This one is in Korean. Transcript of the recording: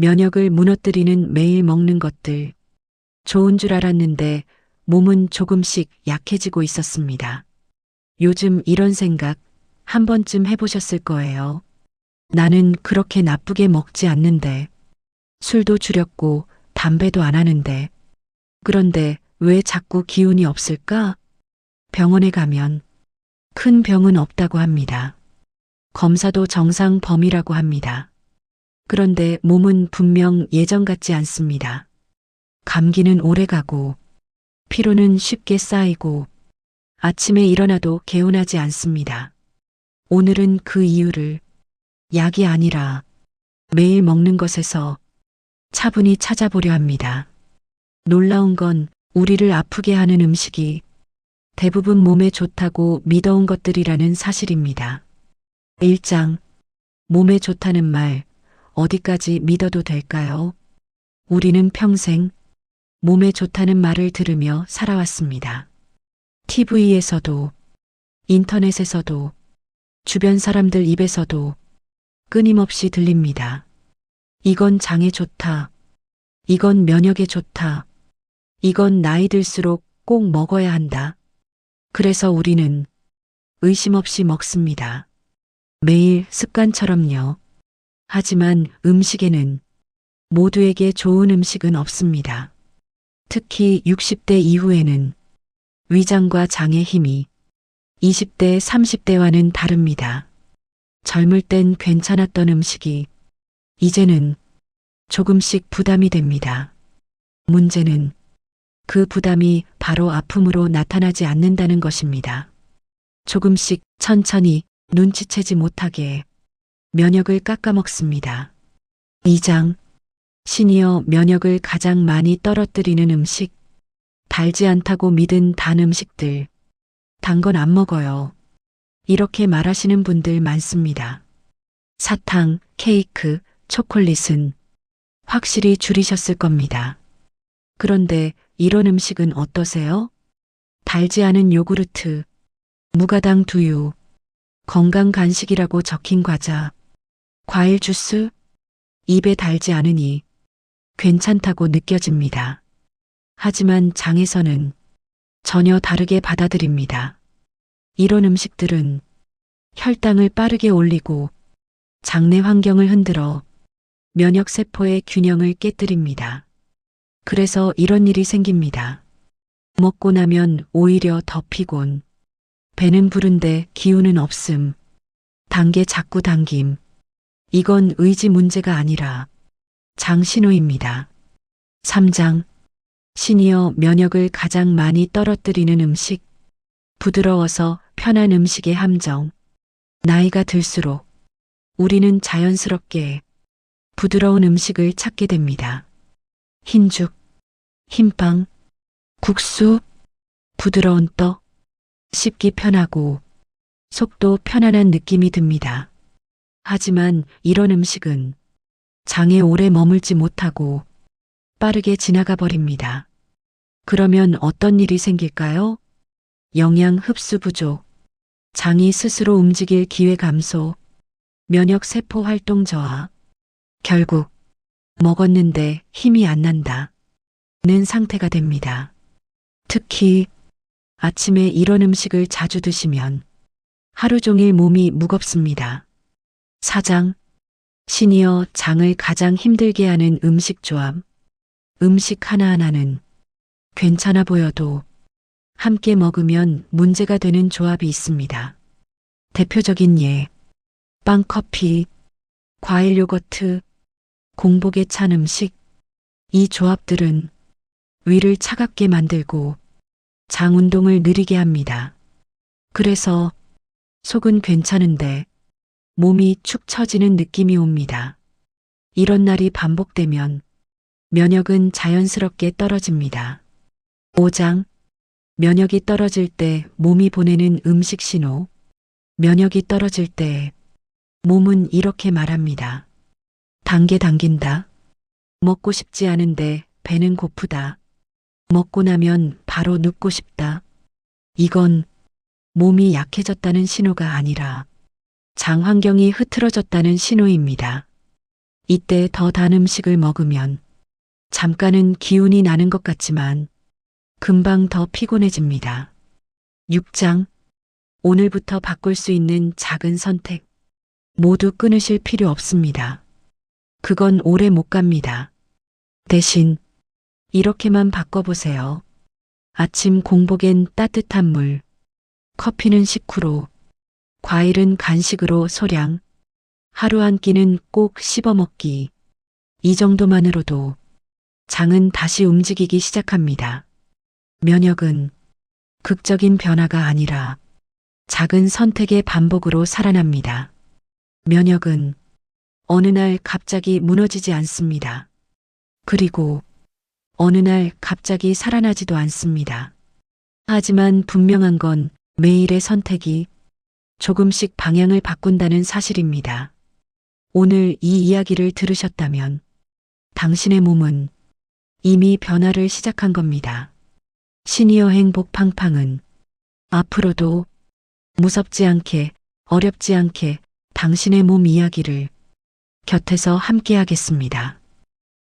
면역을 무너뜨리는 매일 먹는 것들. 좋은 줄 알았는데 몸은 조금씩 약해지고 있었습니다. 요즘 이런 생각 한 번쯤 해보셨을 거예요. 나는 그렇게 나쁘게 먹지 않는데, 술도 줄였고 담배도 안 하는데, 그런데 왜 자꾸 기운이 없을까? 병원에 가면 큰 병은 없다고 합니다. 검사도 정상 범위라고 합니다. 그런데 몸은 분명 예전 같지 않습니다. 감기는 오래 가고, 피로는 쉽게 쌓이고, 아침에 일어나도 개운하지 않습니다. 오늘은 그 이유를 약이 아니라 매일 먹는 것에서 차분히 찾아보려 합니다. 놀라운 건 우리를 아프게 하는 음식이 대부분 몸에 좋다고 믿어온 것들이라는 사실입니다. 1장. 몸에 좋다는 말 어디까지 믿어도 될까요? 우리는 평생 몸에 좋다는 말을 들으며 살아왔습니다. TV에서도, 인터넷에서도, 주변 사람들 입에서도 끊임없이 들립니다. 이건 장에 좋다. 이건 면역에 좋다. 이건 나이 들수록 꼭 먹어야 한다. 그래서 우리는 의심 없이 먹습니다. 매일 습관처럼요. 하지만 음식에는 모두에게 좋은 음식은 없습니다. 특히 60대 이후에는 위장과 장의 힘이 20대, 30대와는 다릅니다. 젊을 땐 괜찮았던 음식이 이제는 조금씩 부담이 됩니다. 문제는 그 부담이 바로 아픔으로 나타나지 않는다는 것입니다. 조금씩 천천히 눈치채지 못하게 면역을 깎아먹습니다. 2장. 시니어 면역을 가장 많이 떨어뜨리는 음식. 달지 않다고 믿은 단 음식들. 단 건 안 먹어요. 이렇게 말하시는 분들 많습니다. 사탕, 케이크, 초콜릿은 확실히 줄이셨을 겁니다. 그런데 이런 음식은 어떠세요? 달지 않은 요구르트, 무가당 두유, 건강 간식이라고 적힌 과자, 과일 주스, 입에 달지 않으니 괜찮다고 느껴집니다. 하지만 장에서는 전혀 다르게 받아들입니다. 이런 음식들은 혈당을 빠르게 올리고 장내 환경을 흔들어 면역세포의 균형을 깨뜨립니다. 그래서 이런 일이 생깁니다. 먹고 나면 오히려 더 피곤, 배는 부른데 기운은 없음, 단계 자꾸 당김. 이건 의지 문제가 아니라 장 신호입니다. 3장. 시니어 면역을 가장 많이 떨어뜨리는 음식. 부드러워서 편한 음식의 함정. 나이가 들수록 우리는 자연스럽게 부드러운 음식을 찾게 됩니다. 흰죽, 흰빵, 국수, 부드러운 떡, 씹기 편하고 속도 편안한 느낌이 듭니다. 하지만 이런 음식은 장에 오래 머물지 못하고 빠르게 지나가 버립니다. 그러면 어떤 일이 생길까요? 영양 흡수 부족, 장이 스스로 움직일 기회 감소, 면역 세포 활동 저하, 결국 먹었는데 힘이 안 난다 는 상태가 됩니다. 특히 아침에 이런 음식을 자주 드시면 하루 종일 몸이 무겁습니다. 4장. 시니어 장을 가장 힘들게 하는 음식 조합. 음식 하나하나는 괜찮아 보여도 함께 먹으면 문제가 되는 조합이 있습니다. 대표적인 예, 빵, 커피, 과일, 요거트, 공복에 찬 음식. 이 조합들은 위를 차갑게 만들고 장 운동을 느리게 합니다. 그래서 속은 괜찮은데 몸이 축 처지는 느낌이 옵니다. 이런 날이 반복되면 면역은 자연스럽게 떨어집니다. 5장. 면역이 떨어질 때 몸이 보내는 음식 신호. 면역이 떨어질 때 몸은 이렇게 말합니다. 단계 당긴다. 먹고 싶지 않은데 배는 고프다. 먹고 나면 바로 눕고 싶다. 이건 몸이 약해졌다는 신호가 아니라 장 환경이 흐트러졌다는 신호입니다. 이때 더 단 음식을 먹으면 잠깐은 기운이 나는 것 같지만 금방 더 피곤해집니다. 6장. 오늘부터 바꿀 수 있는 작은 선택. 모두 끊으실 필요 없습니다. 그건 오래 못 갑니다. 대신 이렇게만 바꿔보세요. 아침 공복엔 따뜻한 물, 커피는 식후로, 과일은 간식으로 소량, 하루 한 끼는 꼭 씹어 먹기. 이 정도만으로도 장은 다시 움직이기 시작합니다. 면역은 극적인 변화가 아니라 작은 선택의 반복으로 살아납니다. 면역은 어느 날 갑자기 무너지지 않습니다. 그리고 어느 날 갑자기 살아나지도 않습니다. 하지만 분명한 건 매일의 선택이 조금씩 방향을 바꾼다는 사실입니다. 오늘 이 이야기를 들으셨다면 당신의 몸은 이미 변화를 시작한 겁니다. 시니어 행복 팡팡은 앞으로도 무섭지 않게, 어렵지 않게 당신의 몸 이야기를 곁에서 함께 하겠습니다.